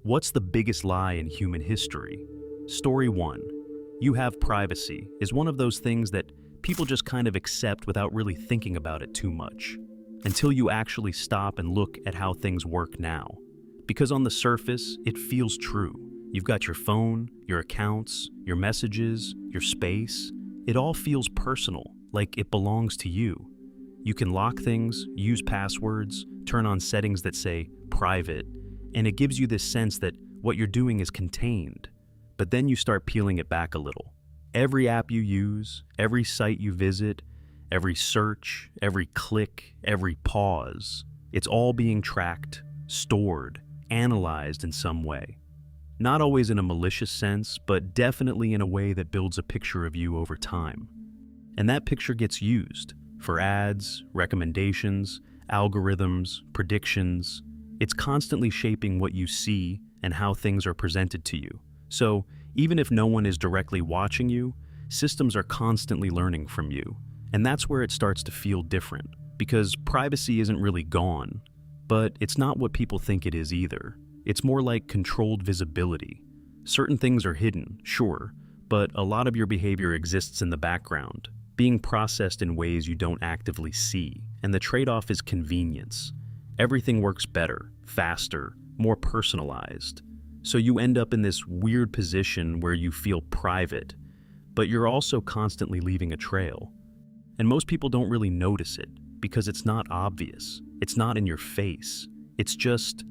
What's the biggest lie in human history? Story 1. You have privacy is one of those things that people just kind of accept without really thinking about it too much, until you actually stop and look at how things work now. Because on the surface, it feels true. You've got your phone, your accounts, your messages, your space. It all feels personal, like it belongs to you. You can lock things, use passwords, turn on settings that say private, and it gives you this sense that what you're doing is contained. But then you start peeling it back a little. Every app you use, every site you visit, every search, every click, every pause, it's all being tracked, stored, analyzed in some way. Not always in a malicious sense, but definitely in a way that builds a picture of you over time. And that picture gets used for ads, recommendations, algorithms, predictions. It's constantly shaping what you see and how things are presented to you. So, even if no one is directly watching you, systems are constantly learning from you. And that's where it starts to feel different, because privacy isn't really gone, but it's not what people think it is either. It's more like controlled visibility. Certain things are hidden, sure, but a lot of your behavior exists in the background, being processed in ways you don't actively see, and the trade-off is convenience. Everything works better, faster, more personalized. So you end up in this weird position where you feel private, but you're also constantly leaving a trail. And most people don't really notice it because it's not obvious. It's not in your face. It's just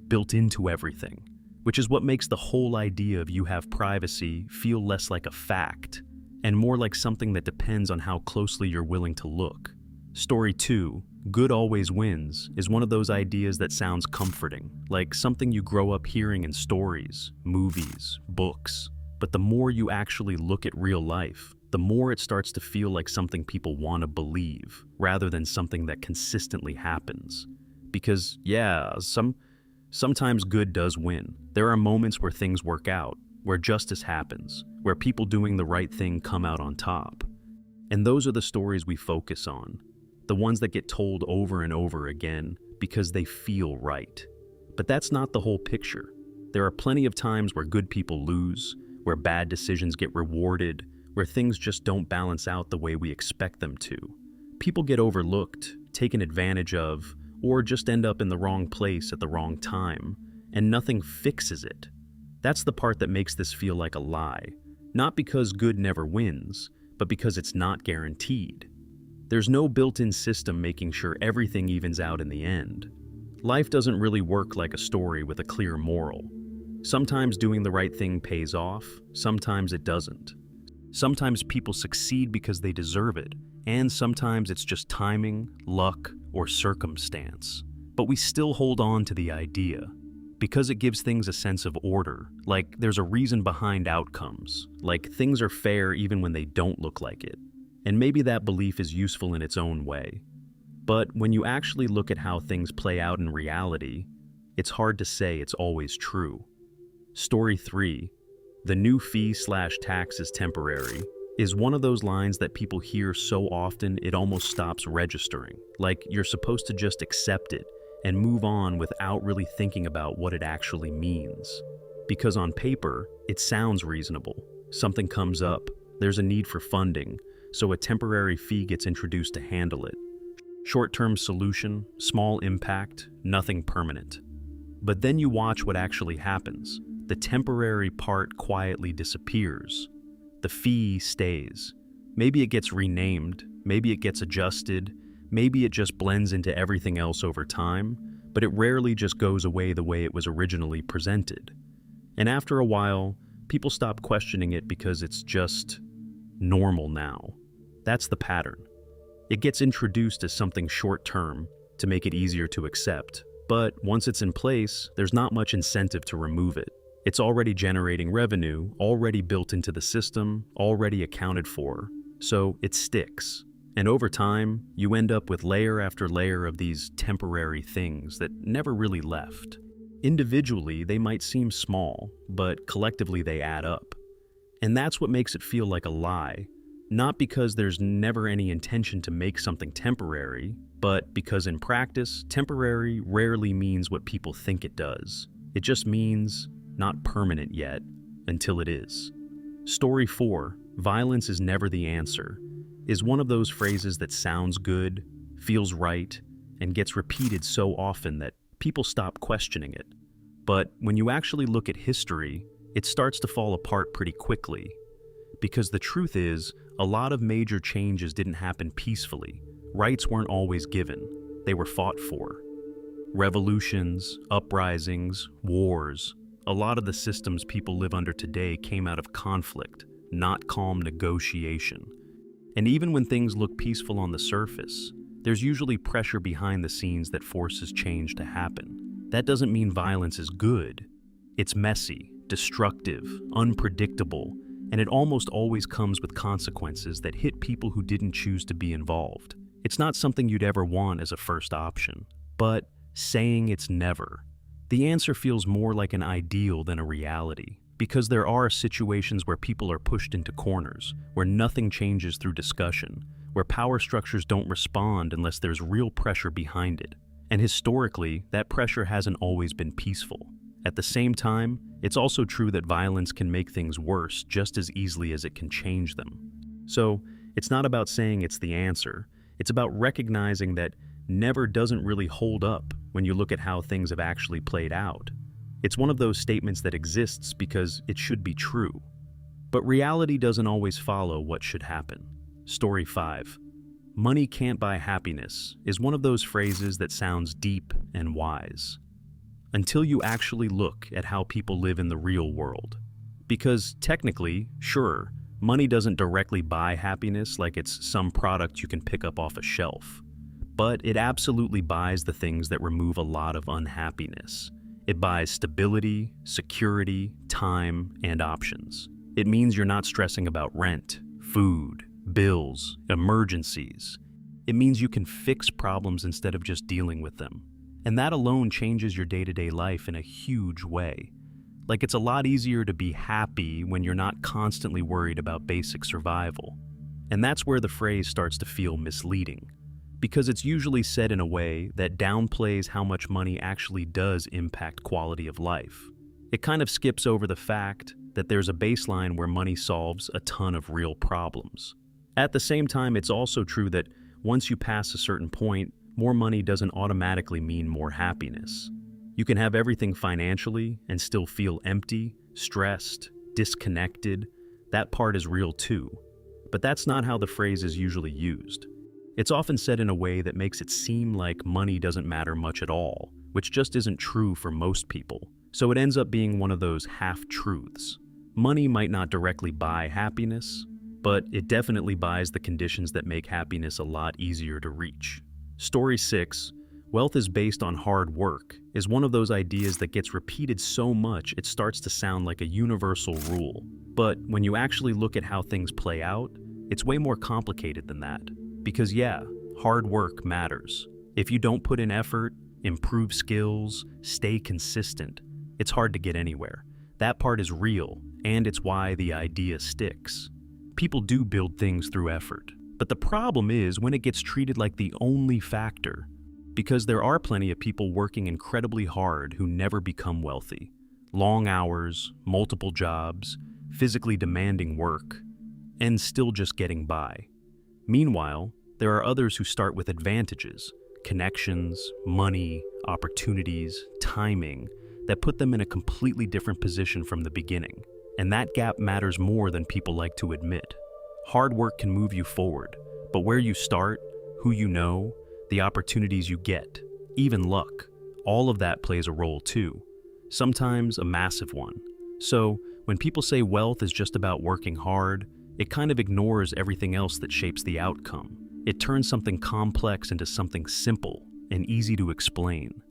built into everything, which is what makes the whole idea of you have privacy feel less like a fact and more like something that depends on how closely you're willing to look. Story 2, good always wins, is one of those ideas that sounds comforting, like something you grow up hearing in stories, movies, books. But the more you actually look at real life, the more it starts to feel like something people want to believe, rather than something that consistently happens. Because, yeah, sometimes good does win. There are moments where things work out, where justice happens, where people doing the right thing come out on top. And those are the stories we focus on. The ones that get told over and over again because they feel right. But that's not the whole picture. There are plenty of times where good people lose, where bad decisions get rewarded, where things just don't balance out the way we expect them to. People get overlooked, taken advantage of, or just end up in the wrong place at the wrong time, and nothing fixes it. That's the part that makes this feel like a lie. Not because good never wins, but because it's not guaranteed. There's no built-in system making sure everything evens out in the end. Life doesn't really work like a story with a clear moral. Sometimes doing the right thing pays off, sometimes it doesn't. Sometimes people succeed because they deserve it, and sometimes it's just timing, luck, or circumstance. But we still hold on to the idea, because it gives things a sense of order, like there's a reason behind outcomes, like things are fair even when they don't look like it. And maybe that belief is useful in its own way. But when you actually look at how things play out in reality, it's hard to say it's always true. Story 3, the new fee/tax is temporary, is one of those lines that people hear so often it almost stops registering, like you're supposed to just accept it and move on without really thinking about what it actually means. Because on paper, it sounds reasonable. Something comes up, there's a need for funding, so a temporary fee gets introduced to handle it. Short-term solution, small impact, nothing permanent. But then you watch what actually happens. The temporary part quietly disappears. The fee stays. Maybe it gets renamed, maybe it gets adjusted, maybe it just blends into everything else over time, but it rarely just goes away the way it was originally presented. And after a while, people stop questioning it because it's just normal now. That's the pattern. It gets introduced as something short-term to make it easier to accept, but once it's in place, there's not much incentive to remove it. It's already generating revenue, already built into the system, already accounted for, so it sticks. And over time, you end up with layer after layer of these temporary things that never really left. Individually, they might seem small, but collectively they add up. And that's what makes it feel like a lie. Not because there's never any intention to make something temporary, but because in practice, temporary rarely means what people think it does. It just means not permanent yet, until it is. Story 4, violence is never the answer, is one of those phrases that sounds good, feels right, and gets repeated so often that people stop questioning it. But when you actually look at history, it starts to fall apart pretty quickly. Because the truth is, a lot of major changes didn't happen peacefully. Rights weren't always given, they were fought for. Revolutions, uprisings, wars, a lot of the systems people live under today came out of conflict, not calm negotiation. And even when things look peaceful on the surface, there's usually pressure behind the scenes that forces change to happen. That doesn't mean violence is good. It's messy, destructive, unpredictable, and it almost always comes with consequences that hit people who didn't choose to be involved. It's not something you'd ever want as a first option, but saying it's never. The answer feels more like an ideal than a reality, because there are situations where people are pushed into corners, where nothing changes through discussion, where power structures don't respond unless there's real pressure behind it. And historically, that pressure hasn't always been peaceful. At the same time, it's also true that violence can make things worse just as easily as it can change them. So, it's not about saying it's the answer, it's about recognizing that never doesn't really hold up when you look at how things have actually played out. It's one of those statements that exists because it should be true. But reality doesn't always follow what should happen. Story 5. Money can't buy happiness is one of those phrases that sounds deep and wise. Until you actually look at how people live in the real world. Because technically, sure, money doesn't directly buy happiness like it's some product you can pick up off a shelf. But it absolutely buys the things that remove a lot of unhappiness. It buys stability, security, time, and options. It means you're not stressing about rent, food, bills, emergencies. It means you can fix problems instead of just dealing with them. And that alone changes your day-to-day life in a huge way. Like it's a lot easier to be happy when you're not constantly worried about basic survival. And that's where the phrase starts to feel misleading, because it's usually said in a way that downplays how much money actually does impact quality of life. It kind of skips over the fact that there's a baseline where money solves a ton of real problems. At the same time, it's also true that once you pass a certain point, more money doesn't automatically mean more happiness. You can have everything financially and still feel empty, stressed, disconnected. That part is real too. But that's not how the phrase is usually used. It's often said in a way that makes it seem like money doesn't matter much at all, which just isn't true for most people. So it ends up being one of those half-truths. Money might not directly buy happiness, but it definitely buys the conditions that make happiness a lot easier to reach. Story 6, wealth is based on hard work, is one of those ideas that gets repeated so much it starts to sound like a universal rule. But when you actually look at how things play out, it's way more complicated than that. Because yeah, hard work matters. If you don't put in effort, improve skills, stay consistent, it's hard to get anywhere. That part is real, and it's why the idea sticks. People do build things through effort. But the problem is when it gets treated like the only factor, because there are plenty of people working incredibly hard who never become wealthy. Long hours, multiple jobs, physically demanding work, and still just getting by. Meanwhile, there are others who start with advantages, connections, money, opportunities, timing, that put them in a completely different position from the beginning. And that gap matters more than people like to admit. Hard work can move you forward, but where you start, who you know, the opportunities you get, even luck, all of that plays a role too, sometimes a massive one. So, when people say wealth is just about working hard, it kind of ignores everything else that shapes the outcome. It turns something complex into something simple and easy to explain.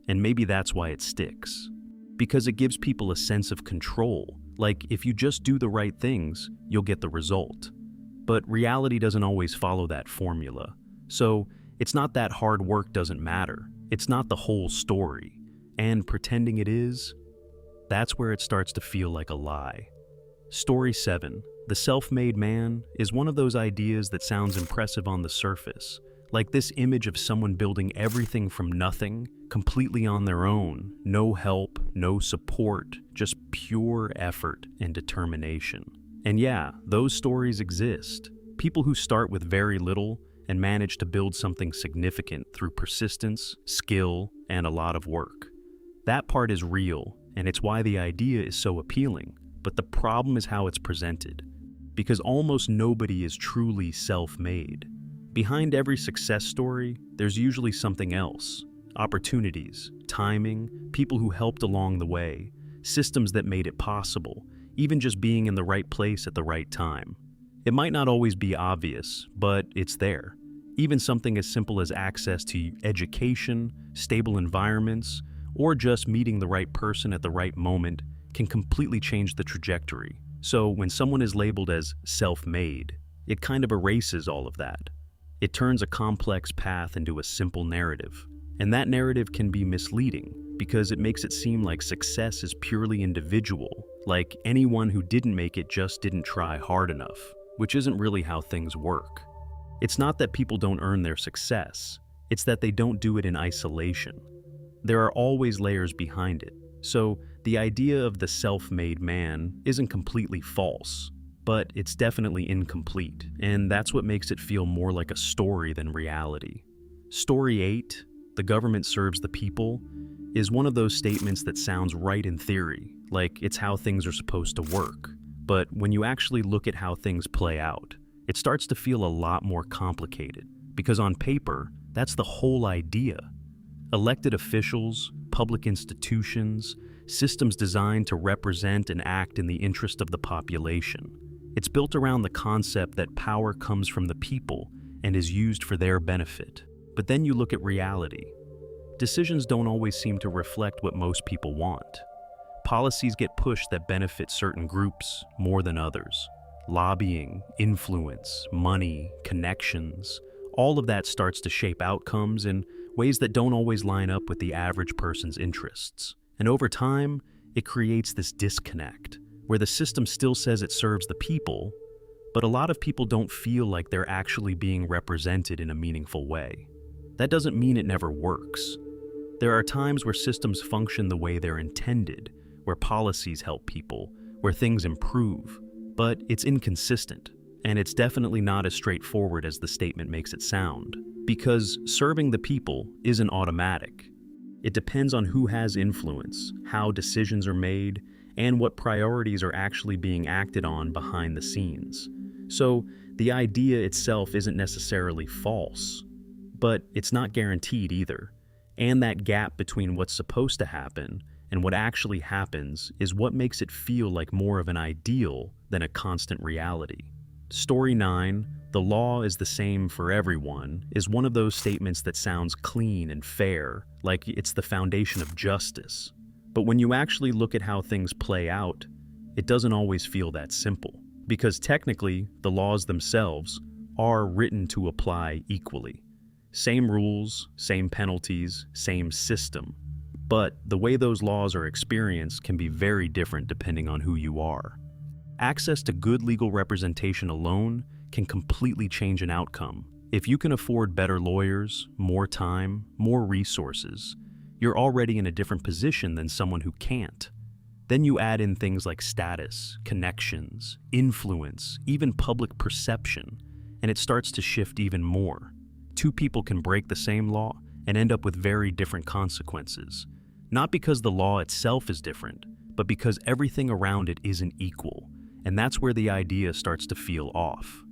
And maybe that's why it sticks. Because it gives people a sense of control. Like, if you just do the right things, you'll get the result. But reality doesn't always follow that formula. So, it's not that hard work doesn't matter. It's not the whole story. And pretending it is, that's where it starts to feel like a lie. Story 7. The self-made man is one of those ideas that sounds impressive on the surface, Like this image of someone building everything from nothing, completely on their own, no help, no support, just pure effort and determination. And yeah, those stories exist. People who start with very little and manage to build something significant through persistence, skill, and a lot of work. That part is real, and it's why the idea is so appealing. But the problem is how it's presented. Because almost nobody is truly self-made. Behind every success story, there's usually something else. Opportunities, timing, people who helped along the way, systems that made it possible, even just being in the right place at the right time. It might not always be obvious, but it's there. Even something as simple as access to education, stable environments, or just meeting the right person at the right moment can completely change the trajectory. So when someone is labeled as self-made, it kind of erases all of that. It turns a complex path into a simple narrative. And that narrative can be misleading because it makes it seem like success is purely individual, like anyone who didn't make it just didn't try hard enough, which isn't really how things work. It's not that people don't earn their success, it's that they don't do it in isolation. There are always layers behind it. So the idea of the self-made man isn't completely false, but it's definitely incomplete, and that's what makes it feel more like a story than reality. Story 8, the government serves the people, is one of those statements that sounds right in theory, like it's how things are supposed to work. But when you actually look at how things play out, it starts to feel a lot more complicated, because on paper, that's the whole idea. Elected officials, public institutions, systems designed to represent and act in the interest of the population. It's built around the concept that power comes from the people and is used for their benefit. But then you look at reality. Decisions don't always seem to reflect what most people want. Policies get pushed that benefit certain groups more than others. Lobbying, influence, money, connections, all of that starts to shape outcomes in ways that don't always line up with the average person's interests. And over time, it creates this disconnect, where the system still says it serves the people, but a lot of people don't feel like they're actually being represented in a meaningful way. That doesn't mean it never works. There are times where systems function the way they're intended, where policies help people, where things improve, but it's inconsistent, and it's definitely not as straightforward as the statement makes it sound, because serving the people isn't automatic. It depends on who has influence, how decisions are made, and what priorities are actually being acted on behind the scenes. So the idea itself isn't necessarily false, but it's not guaranteed either. And that gap between what's supposed to happen and what actually happens is what makes it feel like more of an ideal than a constant reality. Story 9, the law is the same for everyone, is one of those statements that sounds clean and fair, like it's the foundation of justice. But when you actually look at how things play out, it doesn't always feel that simple. Because technically, the laws themselves are written to apply equally. Same rules, same penalties, same system. But the way those laws are experienced can be very different depending on who you are. Access to good legal representation alone can completely change an outcome. If you can afford better lawyers, more time, more resources, you're already in a different position than someone who can't. Then you add in things like status, connections, influence, even public perception, and it starts to shift even more. Two people can break the same law and end up with very different consequences. Not because the law itself is different, but because everything around it isn't equal. And that's where the idea starts to feel off.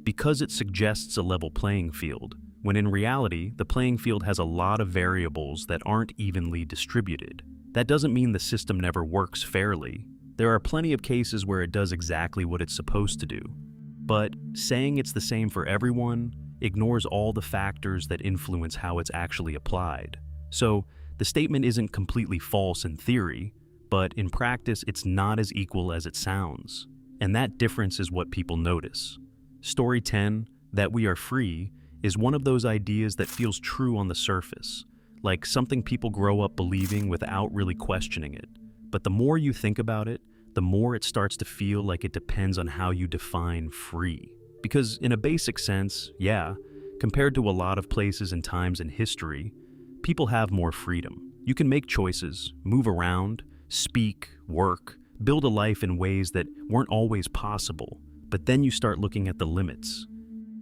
Because it suggests a level playing field, when in reality, the playing field has a lot of variables that aren't evenly distributed. That doesn't mean the system never works fairly. There are plenty of cases where it does exactly what it's supposed to do. But saying it's the same for everyone ignores all the factors that influence how it's actually applied. So, the statement isn't completely false in theory, but in practice it's not as equal as it sounds. And that difference is what people notice. Story 10, that we are free, is one of those ideas that feels true on the surface, like something people grow up believing without really questioning it. But the more you think about it, the more it starts to feel like it depends on how you define free. Because in a basic sense, yeah, Compared to a lot of places and times in history, people have more freedom. You can make choices, move around, speak, work, build a life in ways that weren't always possible. But then you start looking at the limits.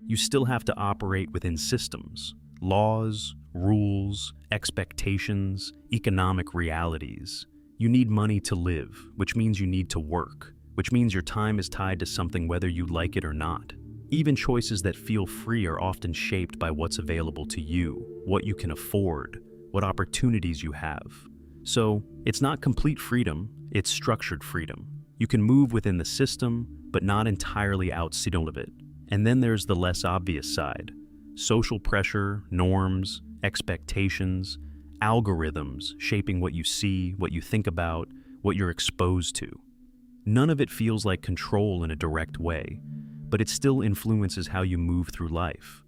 You still have to operate within systems, laws, rules, expectations, economic realities. You need money to live, which means you need to work, which means your time is tied to something whether you like it or not. Even choices that feel free are often shaped by what's available to you, what you can afford, what opportunities you have. So, it's not complete freedom, it's structured freedom. You can move within the system, but not entirely outside of it. And then there's the less obvious side. Social pressure, norms, expectations, algorithms shaping what you see, what you think about, what you're exposed to. None of it feels like control in a direct way, but it still influences how you move through life.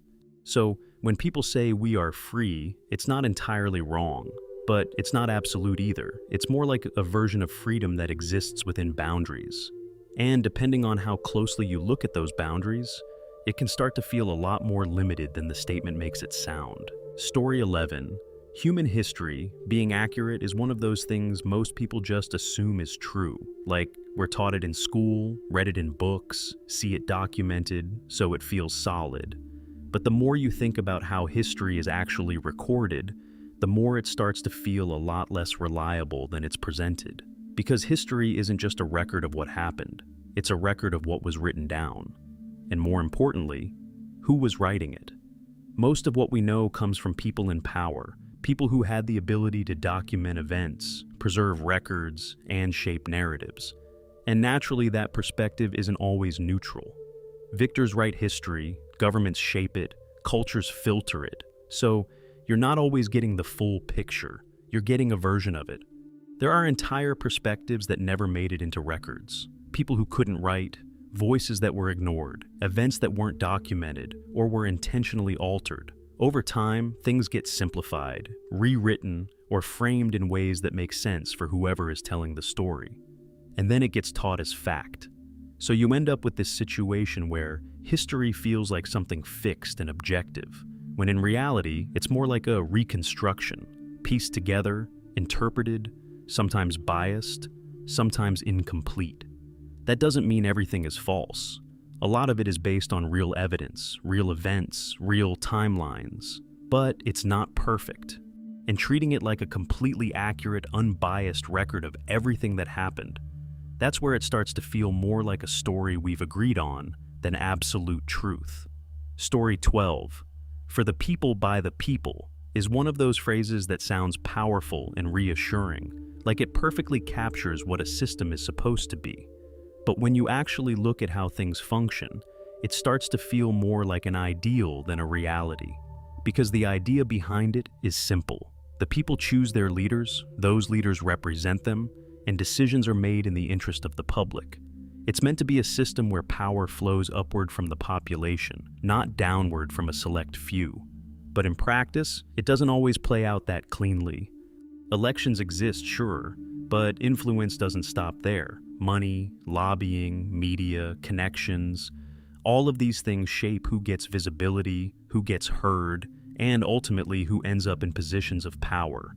So, when people say we are free, it's not entirely wrong, but it's not absolute either. It's more like a version of freedom that exists within boundaries. And depending on how closely you look at those boundaries, it can start to feel a lot more limited than the statement makes it sound. Story 11. Human history, being accurate, is one of those things most people just assume is true. Like, we're taught it in school, read it in books, see it documented, so it feels solid. But the more you think about how history is actually recorded, the more it starts to feel a lot less reliable than it's presented. Because history isn't just a record of what happened, it's a record of what was written down. And more importantly, who was writing it. Most of what we know comes from people in power, people who had the ability to document events, preserve records, and shape narratives. And naturally, that perspective isn't always neutral. Victors write history, governments shape it, cultures filter it. So, you're not always getting the full picture, you're getting a version of it. There are entire perspectives that never made it into records. People who couldn't write, voices that were ignored, events that weren't documented or were intentionally altered. Over time, things get simplified, rewritten, or framed in ways that make sense for whoever is telling the story. And then it gets taught as fact. So you end up with this situation where history feels like something fixed and objective, when in reality, it's more like a reconstruction, pieced together, interpreted, sometimes biased, sometimes incomplete. That doesn't mean everything is false. A lot of it is based on real evidence, real events, real timelines. But it's not perfect. And treating it like a completely accurate, unbiased record of everything that happened, that's where it starts to feel more like a story we've agreed on than absolute truth. Story 12. For the people by the people is one of those phrases that sounds powerful and reassuring, like it perfectly captures what a system is supposed to be. But when you actually look at how things function, it starts to feel more like an ideal than a reality. Because the idea behind it is simple. The people choose their leaders, those leaders represent them, and decisions are made in the interest of the public. It's meant to be a system where power flows upward from the population, not downward from a select few. But in practice, it doesn't always play out that cleanly. Elections exist, sure, but influence doesn't stop there. Money, lobbying, media, connections, all of these things shape who gets visibility, who gets heard, and ultimately who ends up in positions of power.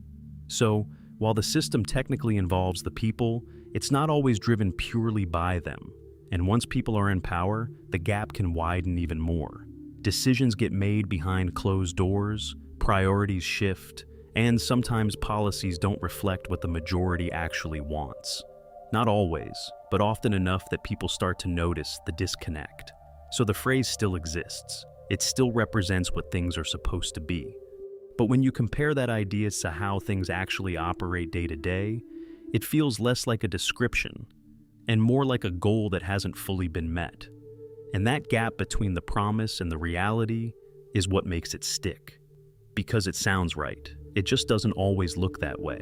So, while the system technically involves the people, it's not always driven purely by them. And once people are in power, the gap can widen even more. Decisions get made behind closed doors, priorities shift, and sometimes policies don't reflect what the majority actually wants. Not always, but often enough that people start to notice the disconnect. So the phrase still exists. It still represents what things are supposed to be. But when you compare that idea to how things actually operate day to day, it feels less like a description and more like a goal that hasn't fully been met. And that gap between the promise and the reality is what makes it stick. Because it sounds right. It just doesn't always look that way.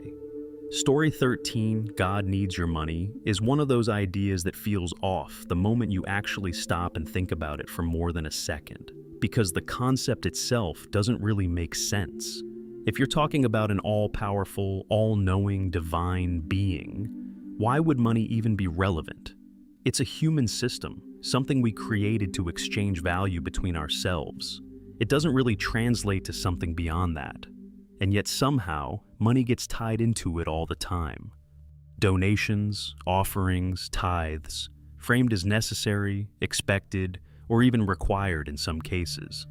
Story 13, God Needs Your Money, is one of those ideas that feels off the moment you actually stop and think about it for more than a second, because the concept itself doesn't really make sense. If you're talking about an all-powerful, all-knowing, divine being, why would money even be relevant? It's a human system, something we created to exchange value between ourselves. it doesn't really translate to something beyond that. And yet somehow, money gets tied into it all the time. Donations, offerings, tithes, framed as necessary, expected, or even required in some cases.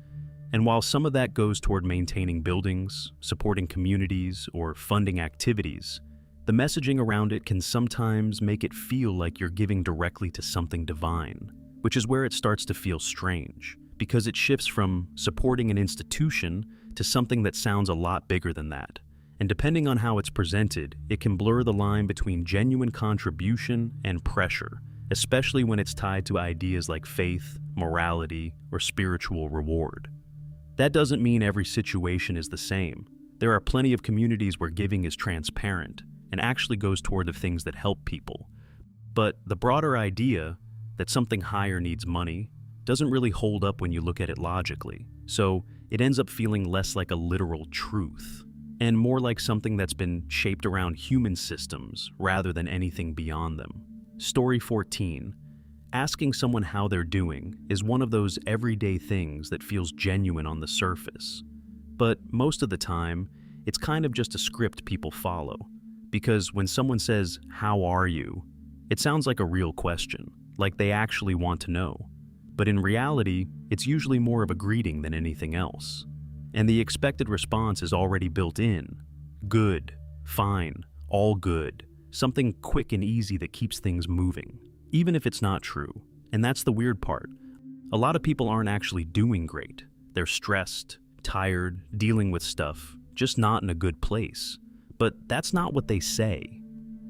And while some of that goes toward maintaining buildings, supporting communities, or funding activities, the messaging around it can sometimes make it feel like you're giving directly to something divine, which is where it starts to feel strange, because it shifts from supporting an institution to something that sounds a lot bigger than that. And depending on how it's presented, it can blur the line between genuine contribution and pressure, especially when it's tied to ideas like faith, morality, or spiritual reward. That doesn't mean every situation is the same. There are plenty of communities where giving is transparent and actually goes toward the things that help people. But the broader idea that something higher needs money doesn't really hold up when you look at it logically. So it ends up feeling less like a literal truth and more like something that's been shaped around human systems rather than anything beyond them. Story 14. Asking someone how they're doing is one of those everyday things that feels genuine on the surface. But most of the time, it's kind of just a script people follow. Because when someone says, "How are you?" it sounds like a real question, like they actually want to know. But in reality, it's usually more of a greeting than anything else. And the expected response is already built in. Good, fine, all good. Something quick and easy that keeps things moving, even if it's not true. And that's the weird part. A lot of people aren't actually doing great. They're stressed, tired, dealing with stuff, just not in a good place. But that's not what they say.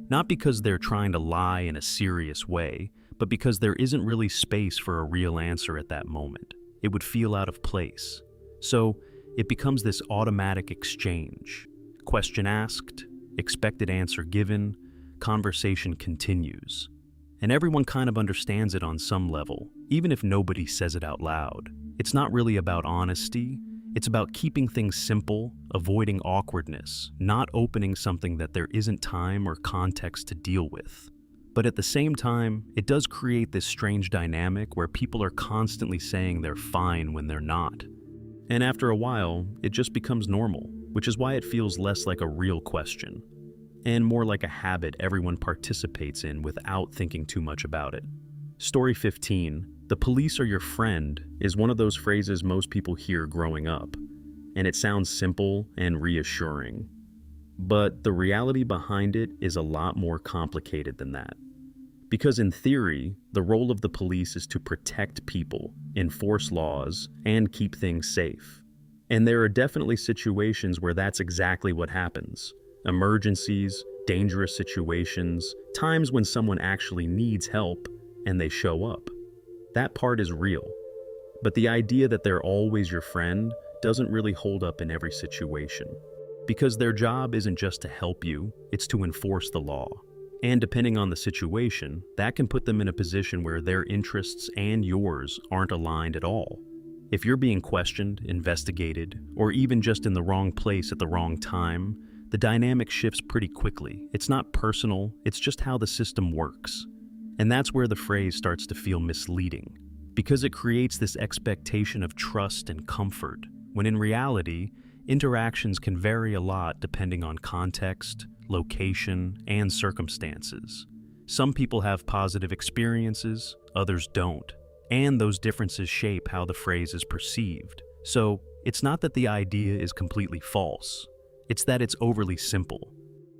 Not because they're trying to lie in a serious way, but because there isn't really space for a real answer at that moment. It would feel out of place. So it becomes this automatic exchange. Question asked, expected answer given, conversation continues. And everyone kind of understands it on some level, even if nobody says it out loud. It's not really about honesty. It's about keeping things simple, avoiding awkwardness, not opening something that there isn't time or context to deal with. But at the same time, it does create this strange dynamic where people are constantly saying they're fine when they're not. And after a while, it just becomes normal, which is why it feels less like a real question, and more like a habit everyone participates in without thinking too much about it. Story 15. The police are your friend is one of those phrases most people hear growing up, and it sounds simple and reassuring. But the reality behind it is a lot more complicated than that. Because in theory, the role of the police is to protect people, enforce laws, and keep things safe. And there are definitely situations where that's exactly what happens. Emergencies, dangerous situations, times when someone actually needs help, and they show up. That part is real. But the idea that they're always your friend doesn't really hold up in every situation. Because their job isn't just to help you, it's to enforce the law. And depending on the situation, that can put them in a position where their interests and yours aren't aligned at all. If you're being questioned, investigated, or even just in the wrong place at the wrong time, the dynamic shifts pretty quickly. It's not personal, it's just how the system works. And that's where the phrase starts to feel misleading, because it creates this expectation of trust and comfort, when in reality, interactions can vary a lot depending on context, location, and circumstances. Some people have positive experiences, others don't, and those differences shape how the phrase is perceived. So, it's not that the idea is completely false, it's that it's overly simple.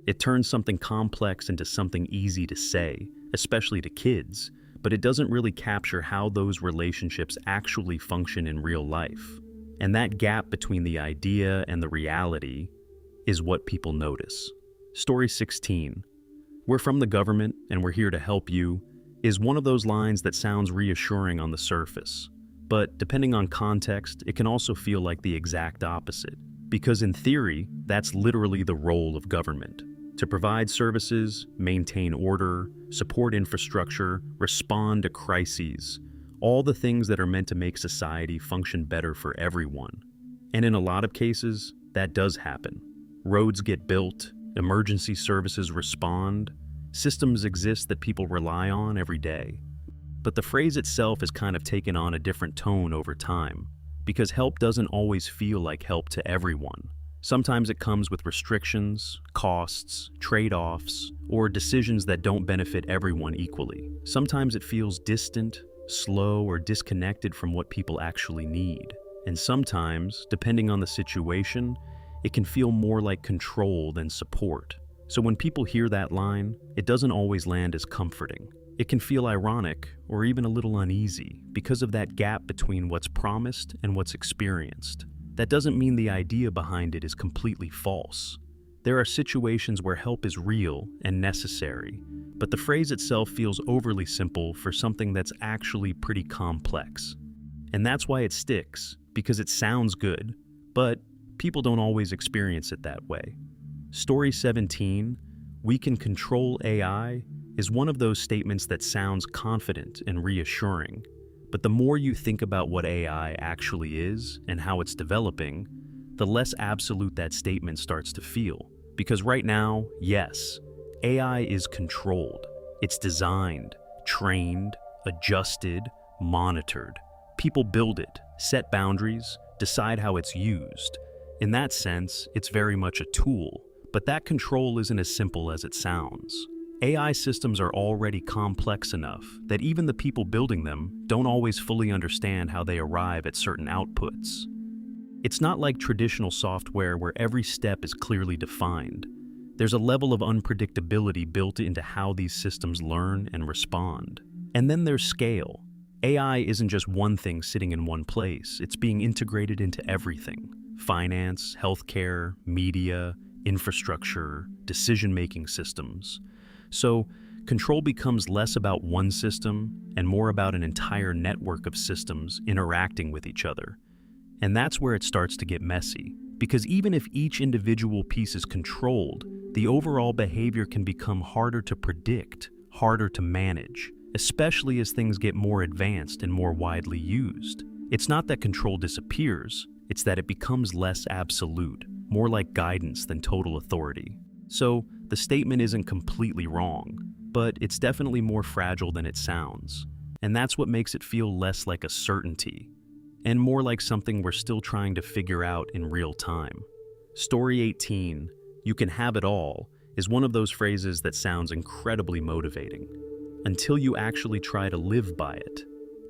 It turns something complex into something easy to say, especially to kids, but it doesn't really capture how those relationships actually function in real life. And that gap between the idea and the reality is what people notice. Story 16. We're from the government and we're here to help you is one of those lines that sounds reassuring on the surface. But depending on context, it can also feel like the exact opposite. Because in theory, that's literally the role of government. To provide services, maintain order, support infrastructure, respond to crises. All the things that are meant to make society function better for everyone. And in a lot of cases, that does happen. Roads get built, emergency services respond, systems exist that people rely on every day. But the phrase itself has kind of taken on a different tone over time, because help doesn't always feel like help to everyone. Sometimes it comes with restrictions, costs, trade-offs, or decisions that don't benefit everyone equally. Sometimes it feels distant, slow, or disconnected from what people actually need. And sometimes, depending on the situation, it can feel more like control than support. So when people hear that line, it doesn't always land as comforting. It can feel ironic or even a little uneasy because of that gap between what's promised and what's experienced. That doesn't mean the idea behind it is completely false. There are situations where help is real and necessary, but the phrase itself feels overly simple for something that's actually pretty complex. And that's why it sticks, because it sounds good, but people don't always experience it that way. Story 17, "We can control AI," is one of those statements that sounds confident and reassuring. But the more you think about what AI actually is and how it's developing, the less absolute that statement starts to feel. Because right now, yes, AI is controlled. It's designed, trained, adjusted, monitored. People build it, set boundaries, decide how it's used. In that sense, it's very much a tool, but that control isn't as simple as it sounds. AI systems are already complex enough that even the people building them don't always fully understand how they arrive at certain outputs. It's not like traditional software where every step is clearly defined. There's a level of unpredictability built into how these systems learn and respond. And then there's scale. AI isn't just one thing sitting in one place, it's being integrated into everything. Finance, healthcare, media, infrastructure, decision-making systems. So, control becomes less about one system and more about an entire network of systems interacting with each other. And that's where it starts to get messy, because even if each individual piece is controlled, the overall behavior can become harder to predict, harder to manage, especially as things get more advanced and more widely used. It's not that control disappears, it's that it becomes less absolute, more like guidance than total authority. So, the statement isn't completely wrong, but it's definitely more fragile than it sounds. And that's what makes it feel less like a certainty, and more like something we're still trying to figure out in real time. Story 18, "You can have it all," is one of those phrases that sounds incredibly motivating, until you actually try to live by it.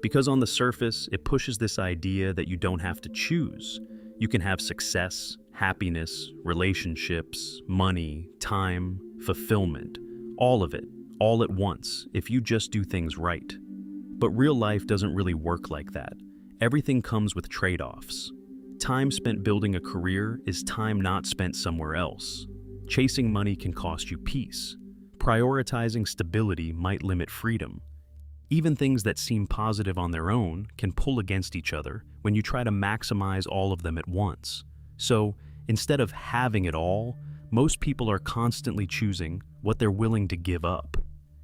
Because on the surface, it pushes this idea that you don't have to choose. You can have success, happiness, relationships, money, time, fulfillment, all of it, all at once, if you just do things right. But real life doesn't really work like that. Everything comes with trade-offs. Time spent building a career is time not spent somewhere else. Chasing money can cost you peace. Prioritizing stability might limit freedom. Even things that seem positive on their own can pull against each other when you try to maximize all of them at once. So, instead of having it all, most people are constantly choosing what they're willing to give up.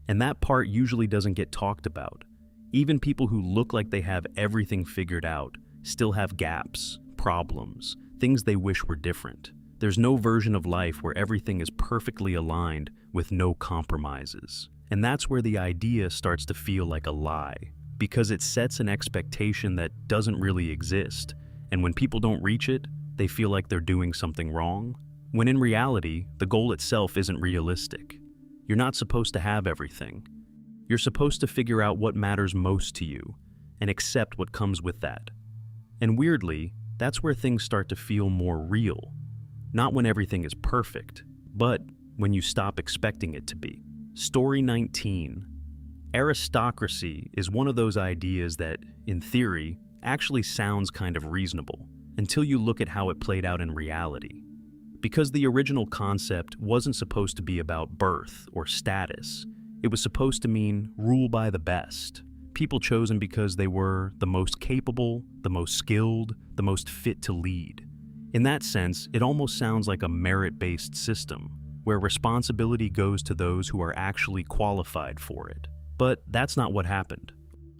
And that part usually doesn't get talked about. Even people who look like they have everything figured out still have gaps, problems, things they wish were different. There's no version of life where everything is perfectly aligned with no compromises. And that's where the idea starts to feel like a lie, because it sets an expectation that doesn't really exist. And when people don't reach it, they feel like they're doing something wrong, when in reality, the goal itself isn't realistic. You're not supposed to have everything. You're supposed to figure out what matters most to you and accept what comes with that. And weirdly, that's where things start to feel more real. Not when everything is perfect, but when you stop expecting it to be. Story 19. Aristocracy is one of those ideas that, in theory, actually sounds kind of reasonable, until you look at how it played out in reality. Because the original concept wasn't supposed to be about birth or status, it was supposed to mean rule by the best. People chosen because they were the most capable, the most skilled, the most fit to lead. In that sense, it almost sounds like a merit-based system, where responsibility goes to those who are actually qualified for it. But that's not what happened.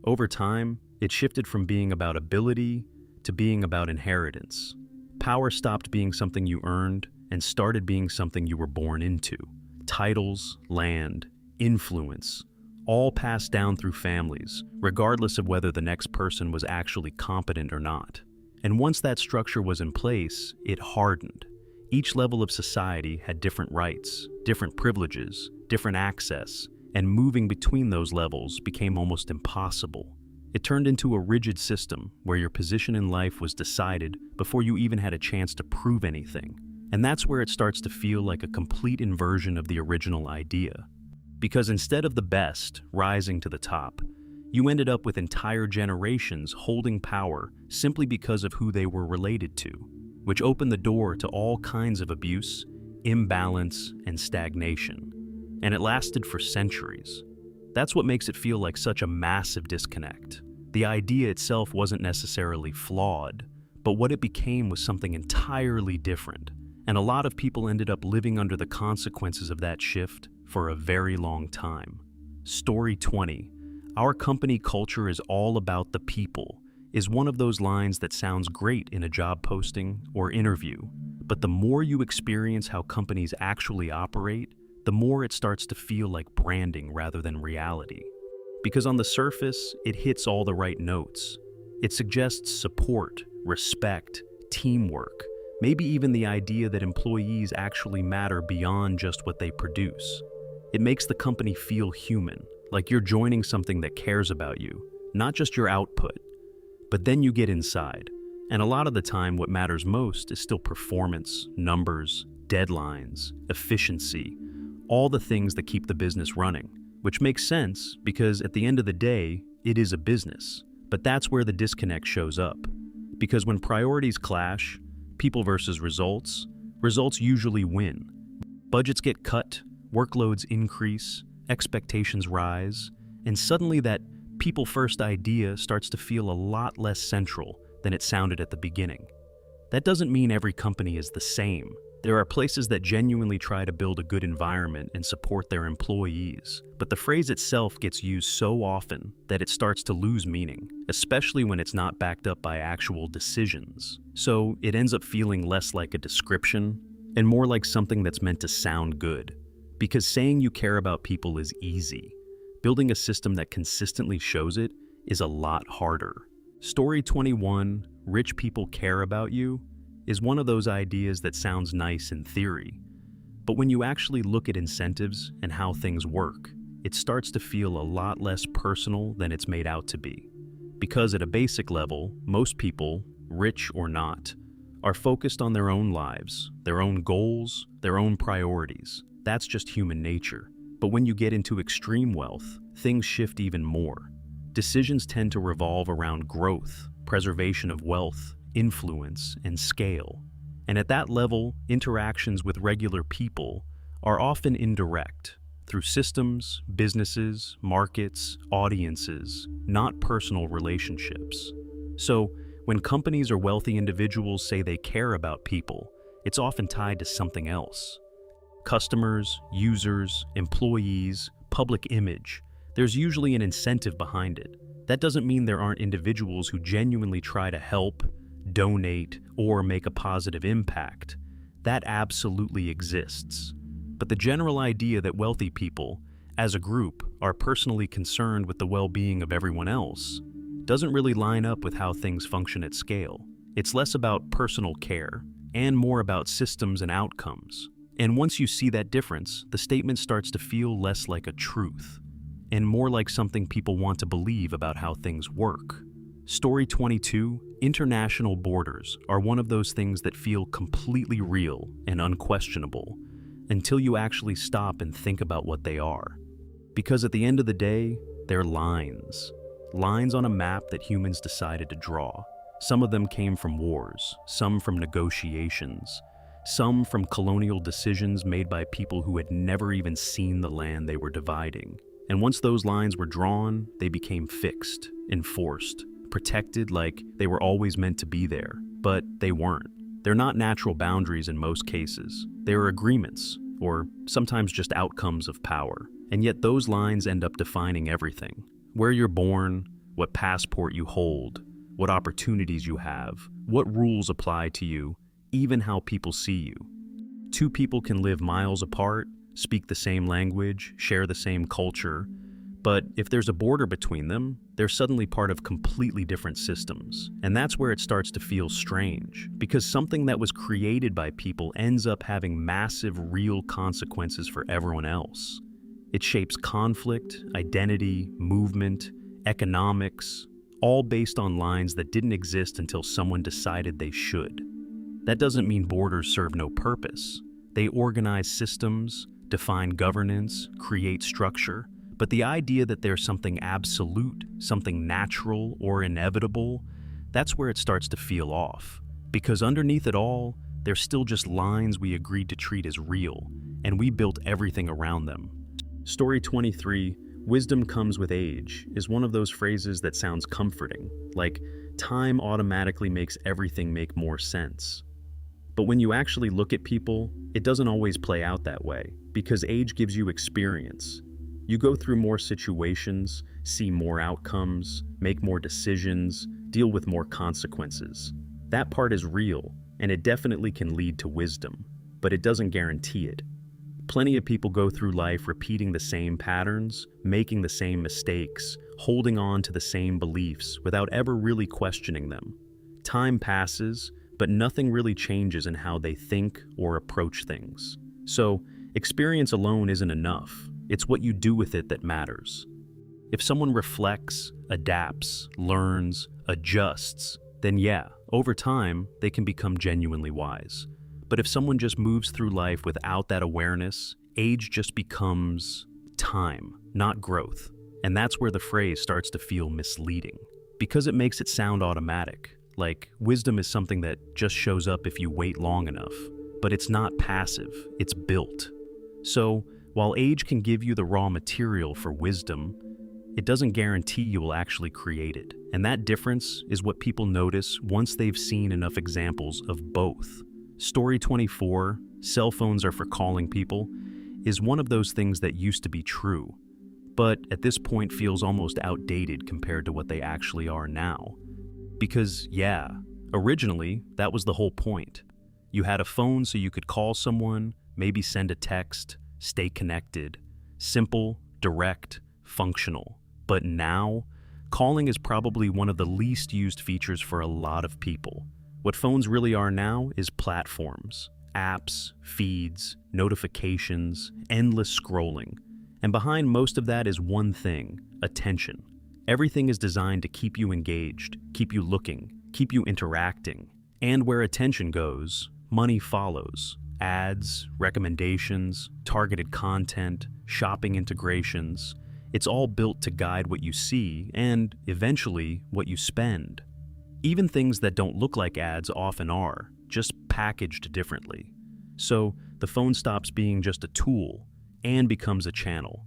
Over time, it shifted from being about ability to being about inheritance. Power stopped being something you earned and started being something you were born into. Titles, land, influence, all passed down through families, regardless of whether the next person was actually competent or not. And once that structure was in place, it hardened. Each level of society had different rights, different privileges, different access, and moving between those levels became almost impossible. It turned into a rigid system where your position in life was decided before you even had a chance to prove anything. And that's where it starts to feel like a complete inversion of the original idea. Because instead of the best rising to the top, you ended up with entire generations holding power simply because of who they were related to, which opened the door to all kinds of abuse, imbalance, and stagnation. And it lasted for centuries. That's what makes it feel like such a massive disconnect. The idea itself wasn't necessarily flawed, but what it became was something entirely different. And a lot of people ended up living under the consequences of that shift for a very long time. Story 20. Our company culture is all about the people is one of those lines that sounds great in a job posting or interview, but the more you experience how companies actually operate, the more it starts to feel like branding rather than reality. Because on the surface, it hits all the right notes. It suggests support, respect, teamwork, maybe even the idea that employees actually matter beyond just what they produce. It makes the company feel human, like you're joining something that cares about you, not just your output. But then you get inside, and a lot of the time what matters most is still performance, numbers, deadlines, efficiency, all the things that keep the business running, which makes sense because at the end of the day, it is a business. But that's where the disconnect shows up. Because when priorities clash, people versus results, results usually win. Budgets get cut, workloads increase, expectations rise, and suddenly that people-first idea starts to feel a lot less central than it sounded at the beginning. That doesn't mean every company is the same. There are places that genuinely try to build a good environment and support their employees, but the phrase itself gets used so often that it starts to lose meaning, especially when it's not backed up by actual decisions. So it ends up feeling less like a description and more like something that's meant to sound good. Because saying you care about people is easy. Building a system that consistently shows it is a lot harder. Story 21, Rich People Care About You, is one of those ideas that sounds nice in theory. But when you actually look at incentives and how things work, it starts to feel a lot less personal than it's made out to be. Because at a basic level, most people, rich or not, are focused on their own lives, their own goals, their own priorities. That's just human nature. But when you get into extreme wealth, things shift even more. Decisions tend to revolve around growth, preservation of wealth, influence, and scale. And at that level, interactions with regular people are often indirect, through systems, businesses, markets, audiences, not personal relationships. So, when companies or wealthy individuals say they care about people, it's often tied to something else. Customers, users, employees, public image. There's usually an incentive behind it. That doesn't mean there aren't individuals who genuinely try to help, donate, or make a positive impact. That absolutely exists. But the general idea that wealthy people, as a group, are personally concerned with the well-being of everyone else doesn't really line up with how things function at scale. It's less about personal care and more about systems and outcomes. And once you see that difference, the statement starts to feel less like a truth and more like something people want to believe about how things work. Story 22, international borders are one of those things that feel completely real and unquestionable until you actually stop and think about what they are. Because at the end of the day, they're lines. Lines on a map that humans decided to draw. Some of them came from wars, some from negotiations, some from colonial decisions made by people who had never even seen the land they were dividing. And once those lines were drawn, they became fixed, enforced, protected like they were always meant to be there. But they weren't. They're not natural boundaries in most cases. They are agreements, or sometimes just outcomes of power. And yet those lines end up defining everything. Where you're born, what passport you hold, what opportunities you have, what rules apply to you, even how people see you. Two people can live miles apart, speak the same language, share the same culture, But if there's a border between them, they're suddenly part of completely different systems. And that's where it starts to feel strange, because something that was created by people ends up having massive real consequences for everyone else. It shapes conflict, identity, movement, economics, all based on lines that didn't exist until someone decided they should. That doesn't mean borders serve no purpose. They organize systems, define governance, create structure, but the idea that there's something absolute, something natural or inevitable, that's where it starts to feel off. Because underneath it all, they're still just lines we agreed to treat as real, and we built everything around them. Story 23, wisdom comes with age, is one of those phrases that sounds comforting, like time automatically makes everything make more sense. But when you actually look at people, it doesn't always play out that way, because age gives you experience. You go through more situations, see more outcomes, make more decisions, deal with more consequences. That part is real, and it definitely can lead to wisdom, but it doesn't guarantee it. Plenty of people go through life repeating the same patterns, making the same mistakes, holding on to the same beliefs without ever really questioning them. Time passes, but nothing really changes in how they think or approach things. So, experience alone isn't enough. It's what you do with it that matters. If someone reflects, adapts, learns, adjusts, then yeah, over time, they can become genuinely wise. But if someone just moves through life without that awareness, age just becomes time, not growth. And that's where the phrase starts to feel misleading, because it makes it sound automatic, like wisdom is something that just shows up if you wait long enough. But it's not passive, it's built. So, while age can give you the raw material for wisdom, it doesn't guarantee you will actually create it. And that difference is what people notice once they've seen enough examples of both. Story 24, cell phones are for calling people, is one of those things that used to be true, but at this point feels almost outdated compared to what they actually are now. Because, yeah, originally, that was the whole point. You had a phone so you could call someone, maybe send a text, stay connected. Simple, direct, functional. But now, calling is probably one of the least used features for a lot of people. What phones really are now is platforms, apps, feeds, notifications, endless scrolling. And behind most of that is one thing: attention. Everything is designed to keep you engaged, keep you looking, keep you interacting. And where attention goes, money follows. Ads, recommendations, targeted content, shopping integrations. It's all built to guide what you see and, eventually, what you spend. Even things that don't look like ads often are, just packaged differently. So, the phone stops being just a tool and becomes a channel.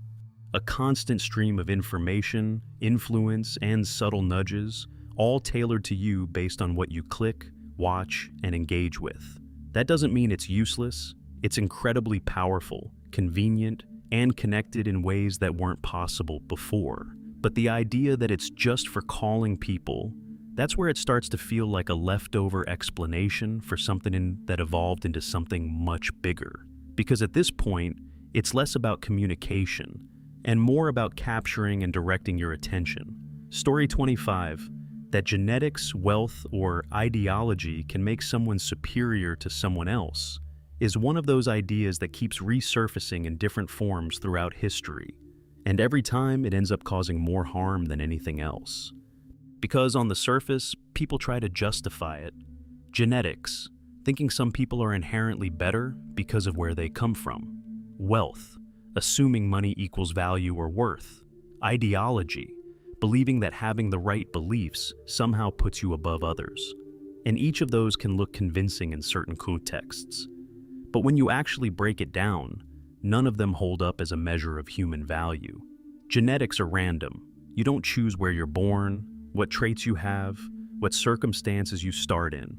A constant stream of information, influence, and subtle nudges, all tailored to you based on what you click, watch, and engage with. That doesn't mean it's useless. It's incredibly powerful, convenient, and connected in ways that weren't possible before. But the idea that it's just for calling people, that's where it starts to feel like a leftover explanation for something that evolved into something much bigger. Because at this point, it's less about communication and more about capturing and directing your attention. Story 25. That genetics, wealth, or ideology can make someone superior to someone else is one of those ideas that keeps resurfacing in different forms throughout history, and every time it ends up causing more harm than anything else. Because on the surface, people try to justify it. Genetics, thinking some people are inherently better because of where they come from. Wealth, assuming money equals value or worth. Ideology, believing that having the right beliefs somehow puts you above others. And each of those can look convincing in certain contexts. But when you actually break it down, none of them hold up as a measure of human value. Genetics are random. You don't choose where you're born, what traits you have, what circumstances you start in.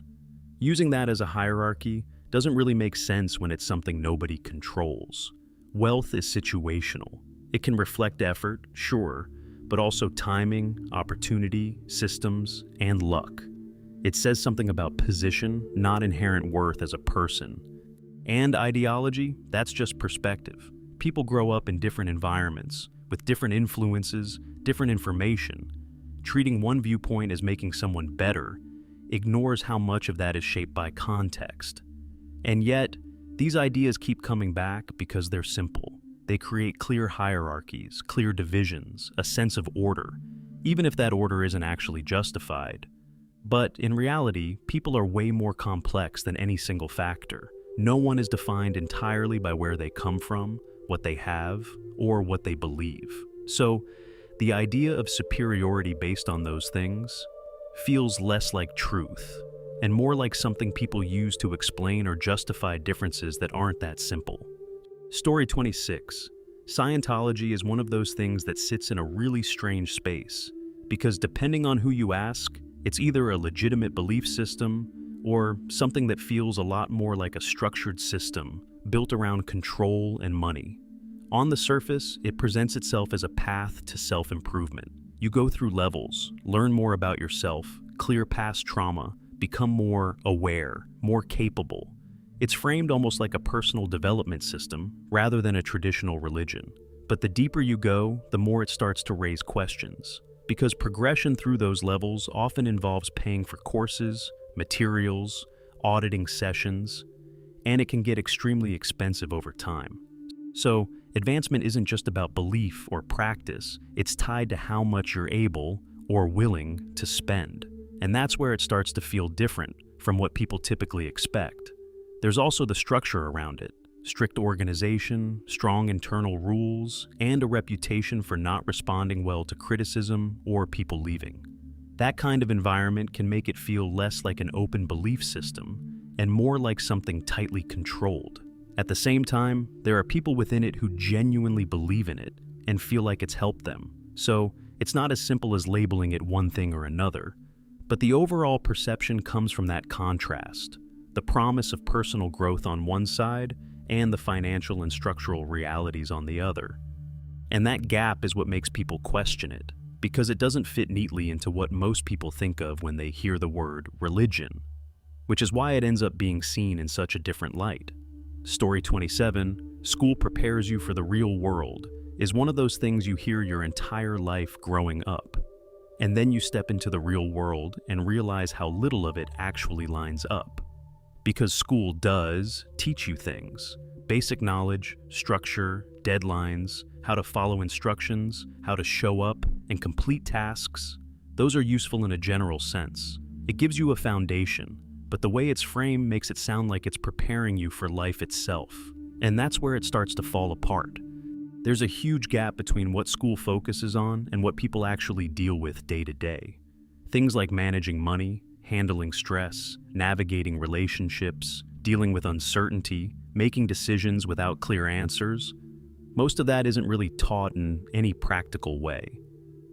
Using that as a hierarchy doesn't really make sense when it's something nobody controls. Wealth is situational. It can reflect effort, sure, but also timing, opportunity, systems, and luck. It says something about position, not inherent worth as a person. And ideology, that's just perspective. People grow up in different environments, with different influences, different information. Treating one viewpoint as making someone better ignores how much of that is shaped by context. And yet, these ideas keep coming back because they're simple. They create clear hierarchies, clear divisions, a sense of order, even if that order isn't actually justified. But in reality, people are way more complex than any single factor. No one is defined entirely by where they come from, what they have, or what they believe. So, the idea of superiority based on those things feels less like truth, and more like something people use to explain or justify differences that aren't that simple. Story 26. Scientology is one of those things that sits in a really strange space, because depending on who you ask, it's either a legitimate belief system or something that feels a lot more like a structured system built around control and money. On the surface, it presents itself as a path to self-improvement. You go through levels, learn more about yourself, clear past trauma, become more aware, more capable. It's framed almost like a personal development system rather than a traditional religion. But the deeper you go, the more it starts to raise questions. Because progression through those levels often involves paying for courses, materials, auditing sessions, and it can get extremely expensive over time. So, advancement isn't just about belief or practice, it's tied to how much you're able or willing to spend. And that's where it starts to feel different from what people typically expect. There's also the structure around it. Strict organization, strong internal rules, and a reputation for not responding well to criticism or people leaving. That kind of environment can make it feel less like an open belief system and more like something tightly controlled. At the same time, there are people within it who genuinely believe in it and feel like it's helped them. So, it's not as simple as labeling it one thing or another. But the overall perception comes from that contrast, the promise of personal growth on one side and the financial and structural realities on the other. And that gap is what makes people question it, because it doesn't fit neatly into what most people think of when they hear the word religion, which is why it ends up being seen in such a different light. Story 27, school prepares you for the real world, is one of those things you hear your entire life growing up. And then you step into the real world and realize how little of it actually lines up. Because school does teach you things. Basic knowledge, structure, deadlines, how to follow instructions, how to show up and complete tasks. Those are useful in a general sense. It gives you a foundation, but the way it's framed makes it sound like it's preparing you for life itself. And that's where it starts to fall apart. There's a huge gap between what school focuses on and what people actually deal with day to day. Things like managing money, handling stress, navigating relationships, dealing with uncertainty, making decisions without clear answers. Most of that isn't really taught in any practical way.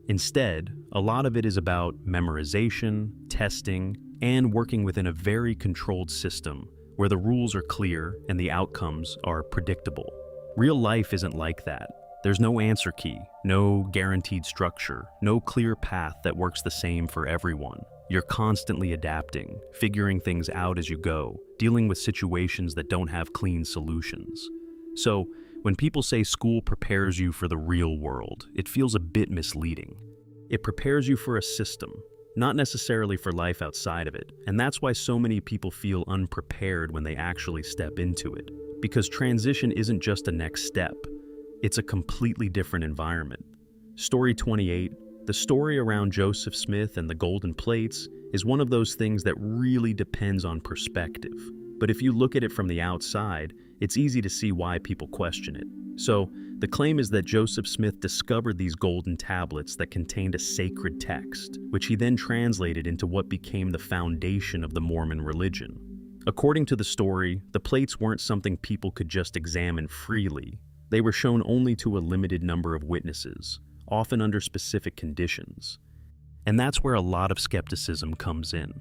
Instead, a lot of it is about memorization, testing, and working within a very controlled system where the rules are clear and the outcomes are predictable. Real life isn't like that. There's no answer key, no guaranteed structure, no clear path that works the same for everyone. You're constantly adapting, figuring things out as you go, dealing with situations that don't have clean solutions. So, when people say school prepares you for the real world, it feels a bit misleading. It prepares you for a system, not necessarily for life outside of it, and that's why so many people feel unprepared when they actually step into it. Because transition isn't just a next step, it's a completely different environment. Story 28, the story around Joseph Smith and the golden plates, is one of those things that really depends on perspective. But if you look at it from the outside, it's easy to see why people question it. So, the claim is that Joseph Smith discovered these golden tablets that contained a sacred text, which he then translated into what became the foundation of the Mormon religion. According to the story, the plates weren't something people could just examine freely. They were shown only to a limited number of witnesses, often under specific conditions. And that's where a lot of skepticism comes in.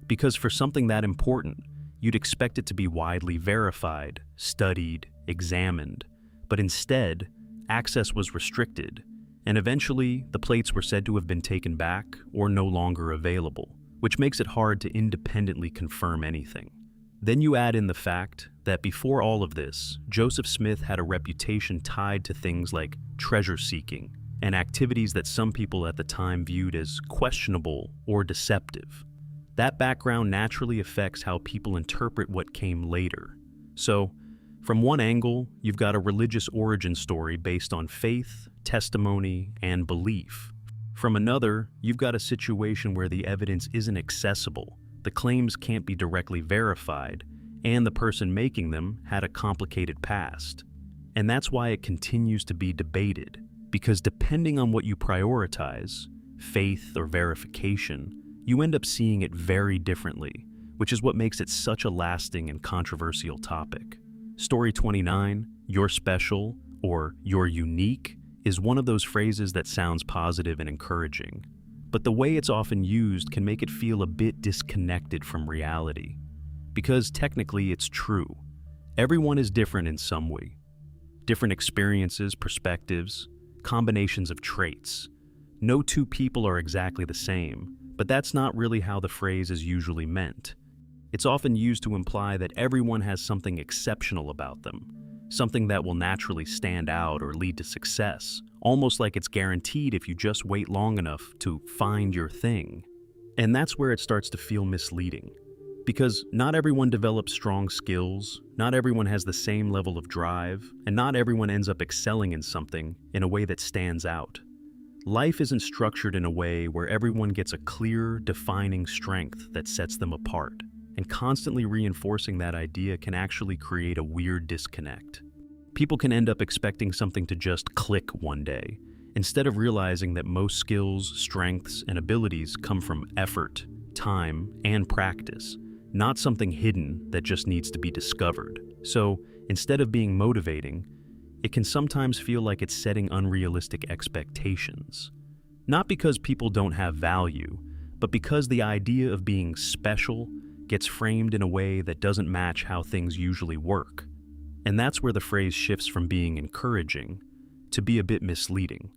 Because for something that important, you'd expect it to be widely verified, studied, examined. But instead, access was restricted, and eventually the plates were said to have been taken back or no longer available, which makes it hard to independently confirm anything. Then you add in the fact that before all of this, Joseph Smith had a reputation tied to things like treasure-seeking and activities that some people at the time viewed as questionable or deceptive. That background naturally affects how people interpret what came later. So, from one angle, you've got a religious origin story based on faith, testimony, and belief. From another, you've got a situation where the evidence isn't accessible, the claims can't be directly verified, and the person making them had a complicated past. And that's why it continues to be debated, because depending on what you prioritize, faith or verification, you end up seeing it very differently, which is what makes it such a lasting and controversial topic. Story 29, "You're special," or "You're unique," is one of those phrases that sounds positive and encouraging. But the way it's often used can make it feel a bit disconnected from reality. Because technically it's true. Everyone is different in some way. Different experiences, perspectives, combinations of traits. No two people are exactly the same, but that's not really how the phrase is usually meant. It's often used to imply that everyone has something exceptional about them, something that will naturally stand out or lead to success, almost like it's guaranteed if you just wait long enough to find your thing. And that's where it starts to feel misleading. Because not everyone develops strong skills, not everyone has the same level of drive, and not everyone ends up excelling in something in a way that stands out. Life isn't structured in a way where everyone gets a clear, defining strength that sets them apart, and constantly reinforcing that idea can actually create a weird disconnect. People can end up expecting something to just click one day, instead of realizing that most skills, strengths, and abilities come from effort, time, and practice, not something hidden that just needs to be discovered. So, instead of being motivating, it can sometimes feel like it's setting unrealistic expectations. Not because people don't have value, but because the idea of being special gets framed in a way that doesn't match how things usually work. And that's where the phrase shifts from being encouraging to be a bit misleading.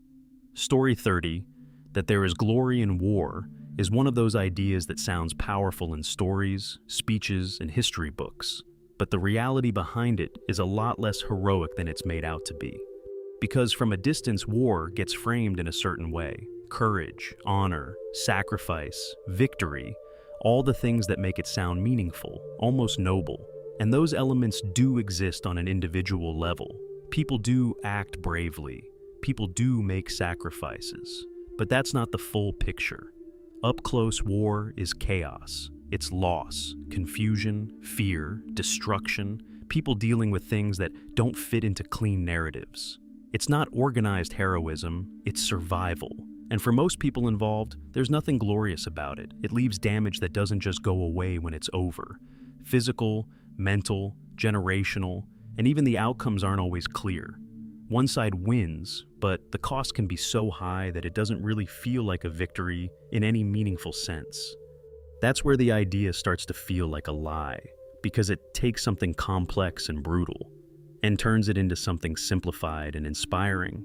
Story 30, that there is glory in war, is one of those ideas that sounds powerful in stories, speeches, and history books. But the reality behind it is a lot less heroic than it's made out to be. Because from a distance, war gets framed in a certain way. Courage, honor, sacrifice, victory, all the things that make it sound meaningful, almost noble. And those elements do exist on an individual level. People do act bravely. People do make sacrifices. But that's not the full picture. Up close, war is chaos. It's loss, confusion, fear, destruction, people dealing with things that don't fit into clean narratives. It's not organized heroism, it's survival. And for most people involved, there's nothing glorious about it. It leaves damage that doesn't just go away when it's over. Physical, mental, generational, and even the outcomes aren't always clear. One side wins, but the cost can be so high that it doesn't really feel like a victory in any meaningful sense. That's where the idea starts to feel like a lie, because it takes something complex and brutal and turns it into something simplified and inspiring.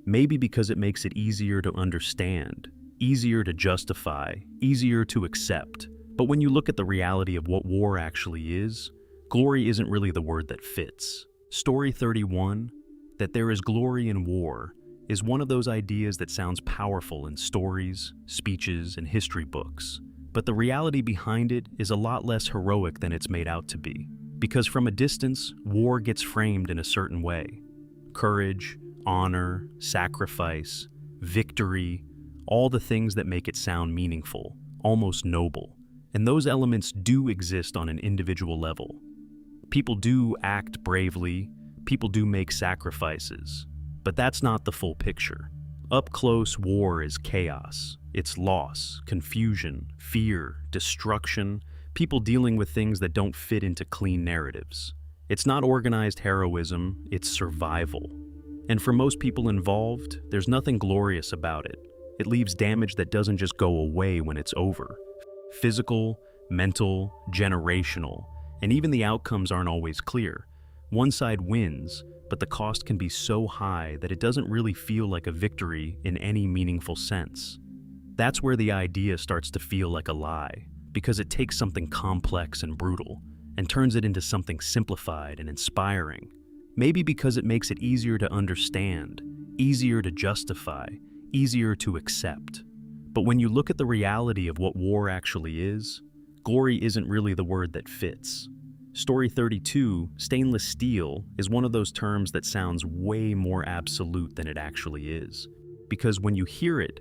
Maybe because it makes it easier to understand, easier to justify, easier to accept. But when you look at the reality of what war actually is, glory isn't really the word that fits. Story 31, that there is glory in war, is one of those ideas that sounds powerful in stories, speeches, and history books. But the reality behind it is a lot less heroic than it's made out to be. Because from a distance, war gets framed in a certain way. Courage, honor, sacrifice, victory, all the things that make it sound meaningful, almost noble. And those elements do exist on an individual level. People do act bravely, people do make sacrifices, but that's not the full picture. Up close, war is chaos. It's loss, confusion, fear, destruction, people dealing with things that don't fit into clean narratives. It's not organized heroism, it's survival. And for most people involved, there's nothing glorious about it. It leaves damage that doesn't just go away when it's over. Physical, mental, generational, and even the outcomes aren't always clear. One side wins, but the cost can be so high that it doesn't really feel like a victory in any meaningful sense. That's where the idea starts to feel like a lie, because it takes something complex and brutal and turns it into something simplified and inspiring. Maybe because it makes it easier to understand, easier to justify, easier to accept. But when you look at the reality of what war actually is, gory isn't really the word that fits. Story 32, stainless steel, is one of those terms that sounds way more absolute than it actually is. Because when you hear it,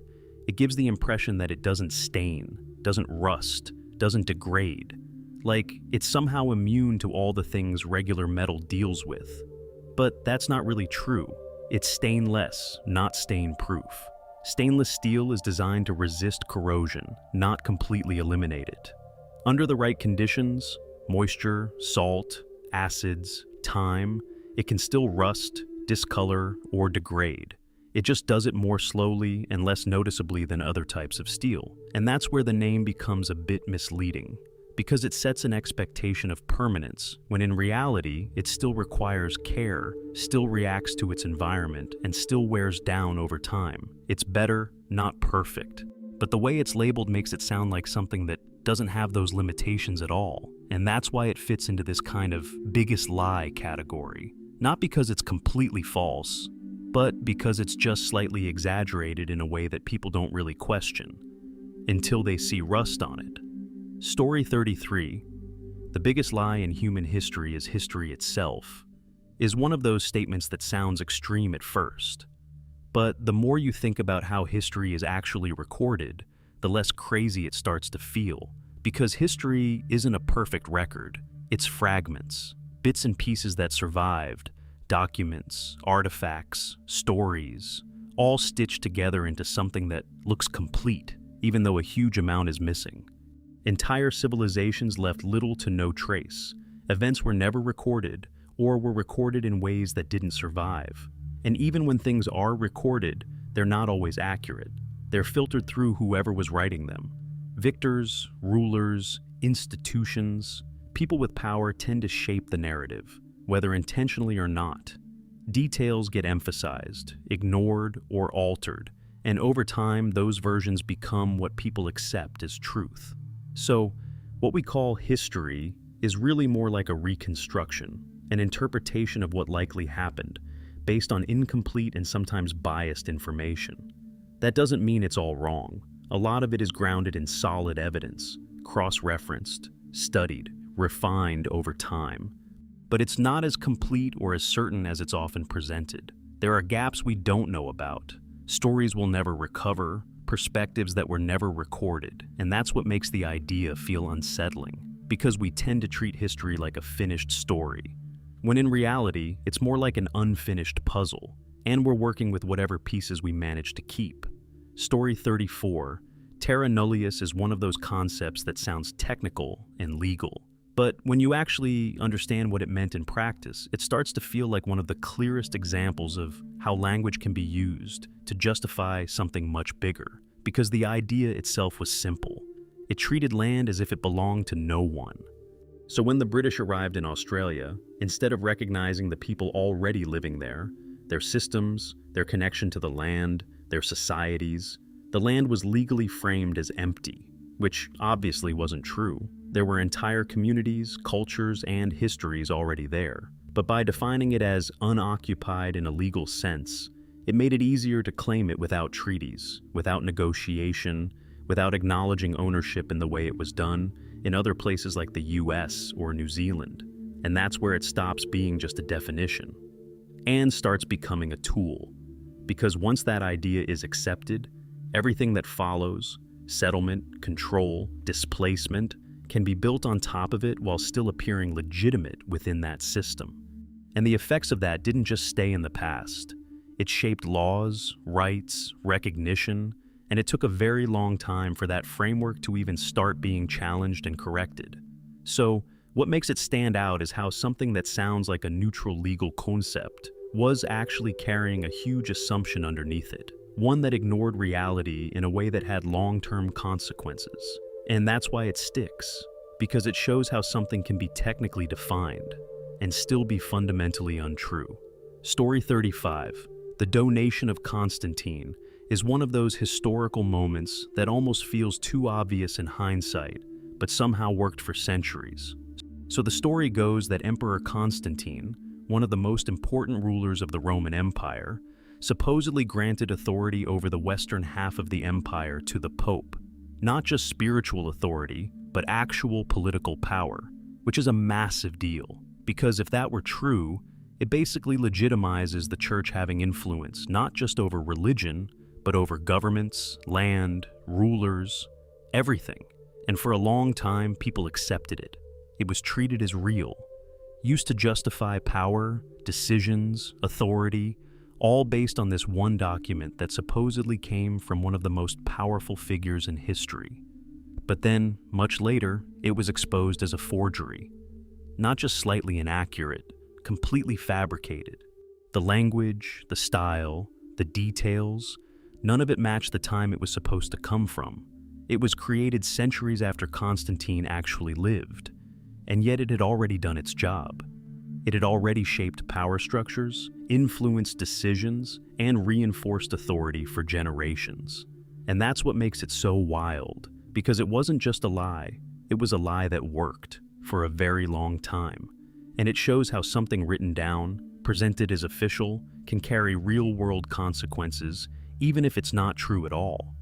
it gives the impression that it doesn't stain, doesn't rust, doesn't degrade. Like it's somehow immune to all the things regular metal deals with. But that's not really true. It's stainless, not stain-proof. Stainless steel is designed to resist corrosion, not completely eliminate it. Under the right conditions, moisture, salt, acids, time, it can still rust, discolor, or degrade. It just does it more slowly and less noticeably than other types of steel. And that's where the name becomes a bit misleading, because it sets an expectation of permanence, when in reality, it still requires care, still reacts to its environment, and still wears down over time. It's better, not perfect. But the way it's labeled makes it sound like something that doesn't have those limitations at all. And that's why it fits into this kind of biggest lie category. Not because it's completely false, but because it's just slightly exaggerated in a way that people don't really question, until they see rust on it. Story 33, the biggest lie in human history is history itself, is one of those statements that sounds extreme at first. But the more you think about how history is actually recorded, the less crazy it starts to feel. Because history isn't a perfect record, it's fragments, bits and pieces that survived, documents, artifacts, stories, all stitched together into something that looks complete, even though a huge amount is missing. Entire civilizations left little to no trace. Events were never recorded, or were recorded in ways that didn't survive. And even when things are recorded, they're not always accurate. They're filtered through whoever was writing them. Victors, rulers, institutions, people with power tend to shape the narrative, whether intentionally or not. Details get emphasized, ignored, or altered, and over time, those versions become what people accept as truth. So, what we call history is really more like a reconstruction, an interpretation of what likely happened, based on incomplete and sometimes biased information. That doesn't mean it's all wrong. A lot of it is grounded in solid evidence, cross-referenced, studied, refined over time. But it's not as complete or as certain as it's often presented. There are gaps we don't know about, stories we'll never recover, perspectives that were never recorded, and that's what makes the idea feel unsettling, because we tend to treat history like a finished story, when in reality, it's more like an unfinished puzzle, and we're working with whatever pieces we manage to keep. Story 34, Terra Nullius is one of those concepts that sounds technical and legal, but when you actually understand what it meant in practice, it starts to feel like one of the clearest examples of how language can be used to justify something much bigger, because the idea itself was simple. It treated land as if it belonged to no one. So when the British arrived in Australia, instead of recognizing the people already living there, their systems, their connection to the land, their societies, the land was legally framed as empty, which obviously wasn't true. There were entire communities, cultures, and histories already there. But by defining it as unoccupied in a legal sense, it made it easier to claim it without treaties, without negotiation, without acknowledging ownership in the way it was done in other places like the US or New Zealand. And that's where it stops being just a definition and starts becoming a tool. Because once that idea is accepted, everything that follows, settlement, control, displacement, can be built on top of it while still appearing legitimate within that system. And the effects of that didn't just stay in the past. It shaped laws, rights, recognition, and it took a very long time for that framework to even start being challenged and corrected. So, what makes it stand out is how something that sounds like a neutral legal concept was actually carrying a huge assumption underneath it, one that ignored reality in a way that had long-term consequences. And that's why it sticks, because it shows how something can be technically defined and still be fundamentally untrue. Story 35, the donation of Constantine, is one of those historical moments that almost feels too obvious in hindsight, but somehow worked for centuries. So the story goes that Emperor Constantine, one of the most important rulers of the Roman Empire, supposedly granted authority over the western half of the empire to the Pope. Not just spiritual authority, but actual political power, which is a massive deal, because if that were true, it basically legitimizes the church having influence not just over religion, but over governments, land, rulers, everything. And for a long time, people accepted it. It was treated as real, used to justify power, decisions, authority, all based on this one document that supposedly came from one of the most powerful figures in history. But then, much later, it was exposed as a forgery. Not just slightly inaccurate, completely fabricated. The language, the style, the details, none of it matched the time it was supposed to come from. It was created centuries after Constantine actually lived, and yet it had already done its job. It had already shaped power structures, influenced decisions, and reinforced authority for generations. And that's what makes it so wild, because it wasn't just a lie, it was a lie that worked for a very long time. And it shows how something written down, presented as official, can carry real-world consequences, even if it's not true at all.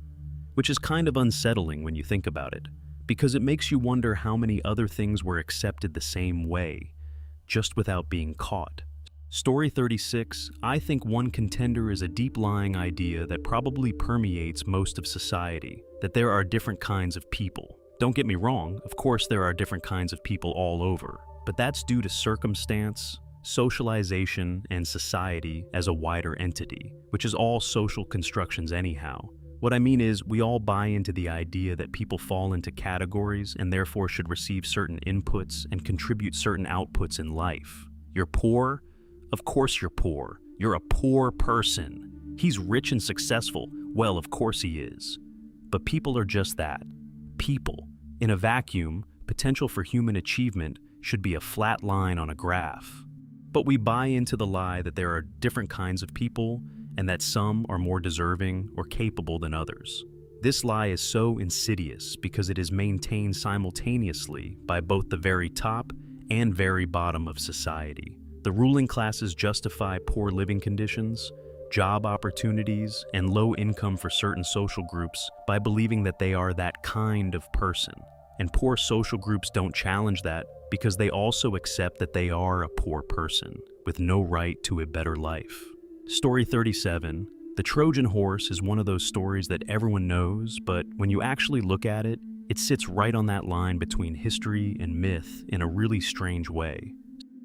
Which is kind of unsettling when you think about it, because it makes you wonder how many other things were accepted the same way, just without being caught. Story 36, I think one contender is a deep-lying idea that probably permeates most of society, that there are different kinds of people. Don't get me wrong, of course there are different kinds of people all over, but that's due to circumstance, socialization, and society as a wider entity, which is all social constructions anyhow. What I mean is, we all buy into the idea that people fall into categories and therefore should receive certain inputs and contribute certain outputs in life. You're poor? Of course you're poor. You're a poor person. He's rich and successful. Well, of course he is. But people are just that. People. In a vacuum, potential for human achievement should be a flat line on a graph. But we buy into the lie that there are different kinds of people and that some are more deserving or capable than others. This lie is so insidious because it is maintained simultaneously by both the very top and very bottom of society. The ruling classes justify poor living conditions, job opportunities, and low income for certain social groups by believing that they are that kind of person. And poor social groups don't challenge that because they also accept that they are a poor person with no right to a better life. Story 37, the Trojan Horse is one of those stories that everyone knows, but when you actually look at it, it sits right on that line between history and myth in a really strange way.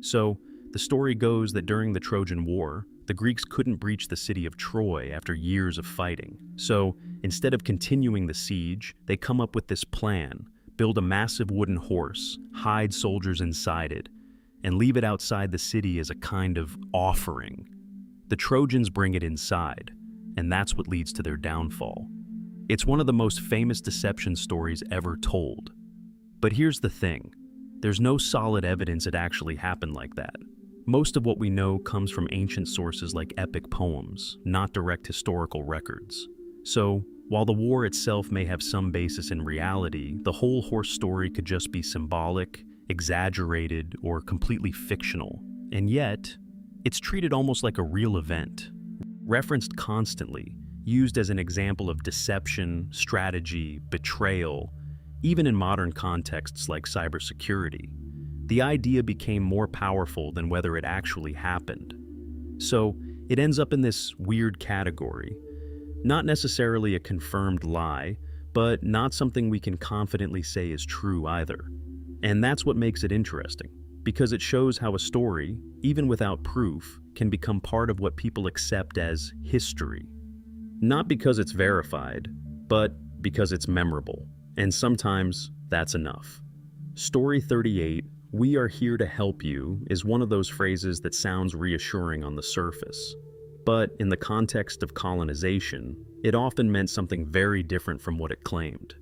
So, the story goes that during the Trojan War, the Greeks couldn't breach the city of Troy after years of fighting. So, instead of continuing the siege, they come up with this plan: build a massive wooden horse, hide soldiers inside it, and leave it outside the city as a kind of offering. The Trojans bring it inside, and that's what leads to their downfall. It's one of the most famous deception stories ever told. But here's the thing, there's no solid evidence it actually happened like that. Most of what we know comes from ancient sources like epic poems, not direct historical records. So, while the war itself may have some basis in reality, the whole horse story could just be symbolic, exaggerated, or completely fictional. And yet, it's treated almost like a real event, referenced constantly, used as an example of deception, strategy, betrayal, even in modern contexts like cybersecurity. The idea became more powerful than whether it actually happened. So, it ends up in this weird category. Not necessarily a confirmed lie, but not something we can confidently say is true either. And that's what makes it interesting, because it shows how a story, even without proof, can become part of what people accept as history. Not because it's verified, but because it's memorable. And sometimes that's enough. Story 38, "We are here to help you," is one of those phrases that sounds reassuring on the surface. But in the context of colonization, it often meant something very different from what it claimed.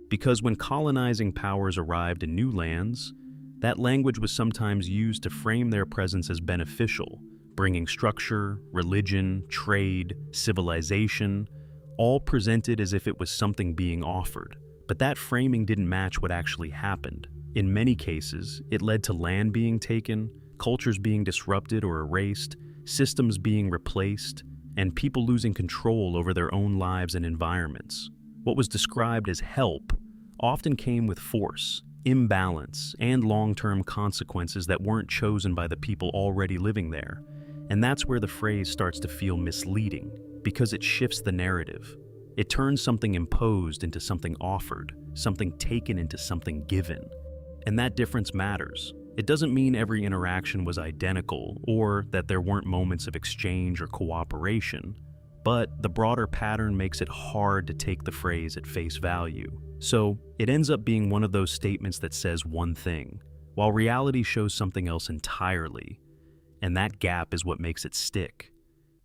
Because when colonizing powers arrived in new lands, that language was sometimes used to frame their presence as beneficial, bringing structure, religion, trade, civilization, all presented as if it was something being offered. But that framing didn't match what actually happened. In many cases, it led to land being taken, cultures being disrupted or erased, systems being replaced, and people losing control over their own lives and environments. What was described as help often came with force, imbalance, and long-term consequences that weren't chosen by the people already living there. And that's where the phrase starts to feel misleading, because it shifts the narrative. It turns something imposed into something offered, something taken into something given. And that difference matters. It doesn't mean every interaction was identical or that there weren't moments of exchange or cooperation, but the broader pattern makes it hard to take the phrase at face value. So it ends up being one of those statements that says one thing, while reality shows something else entirely. And that gap is what makes it stick.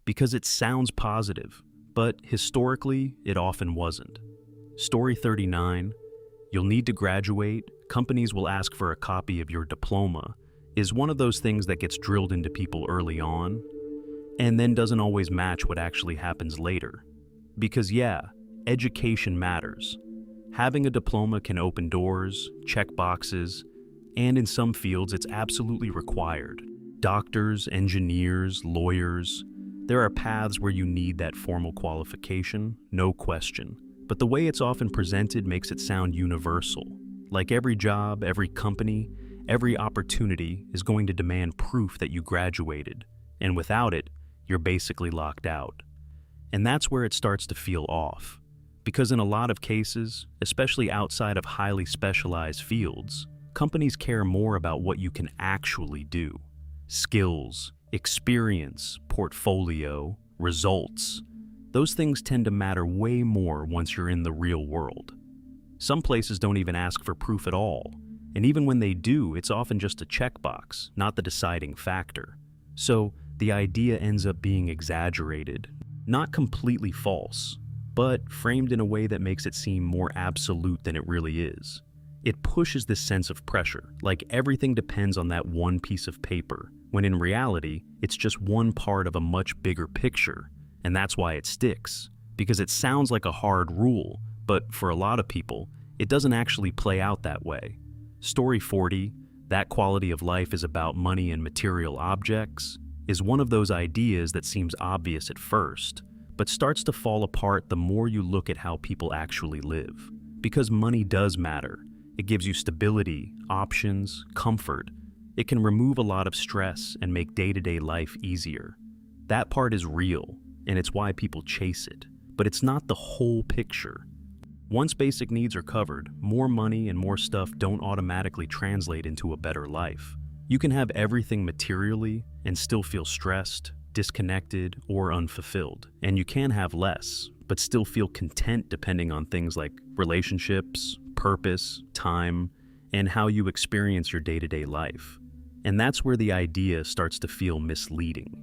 Because it sounds positive, but historically, it often wasn't. Story 39, you'll need to graduate, companies will ask for a copy of your diploma, is one of those things that gets drilled into people early on, and then doesn't always match what actually happens later. Because yeah, education matters. Having a diploma can open doors, check boxes, and in some fields it's absolutely required. Doctors, engineers, lawyers, there are paths where you need that formal qualification, no question. But the way it's often presented makes it sound universal. Like every job, every company, every opportunity is going to demand proof that you graduated, and without it, you're basically locked out. And that's where it starts to feel off. Because in a lot of cases, especially outside of highly specialized fields, companies care more about what you can actually do. Skills, experience, portfolio, results. Those things tend to matter way more once you're in the real world. Some places don't even ask for proof at all, and even when they do, it's often just a checkbox, not the deciding factor. So the idea ends up being exaggerated, not completely false, but framed in a way that makes it seem more absolute than it really is. It pushes this sense of pressure, like everything depends on that one piece of paper, when in reality, it's just one part of a much bigger picture, and that's why it sticks, because it sounds like a hard rule, but for a lot of people, it doesn't actually play out that way. Story 40, that quality of life is about money and material objects, is one of those ideas that seems obvious at first, but starts to fall apart the more you look at how people actually live. Because money does matter. It gives you stability, options, comfort. It can remove a lot of stress and make day-to-day life easier. That part is real, and it's why people chase it. But it's not the whole picture. Once basic needs are covered, more money and more stuff don't automatically translate into a better life. You can have everything materially and still feel stressed, disconnected, or unfulfilled. And you can have less, but still feel content depending on things like relationships, purpose, time, and how you experience your day-to-day life. And that's where the idea starts to feel misleading.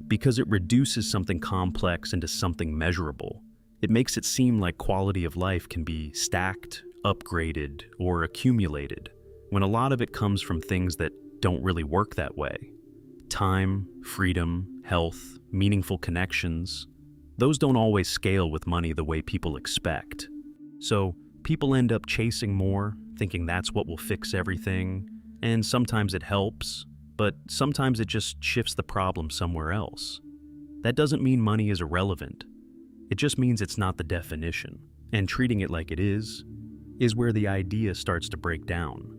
Because it reduces something complex into something measurable. It makes it seem like quality of life can be stacked, upgraded, or accumulated, when a lot of it comes from things that don't really work that way. Time, freedom, health, meaningful connections, those don't always scale with money the way people expect. So people end up chasing more, thinking that's what will fix everything, and sometimes it helps, but sometimes it just shifts the problem somewhere else. That doesn't mean money is irrelevant. It just means it's not the definition, and treating it like it is where the idea starts to break down.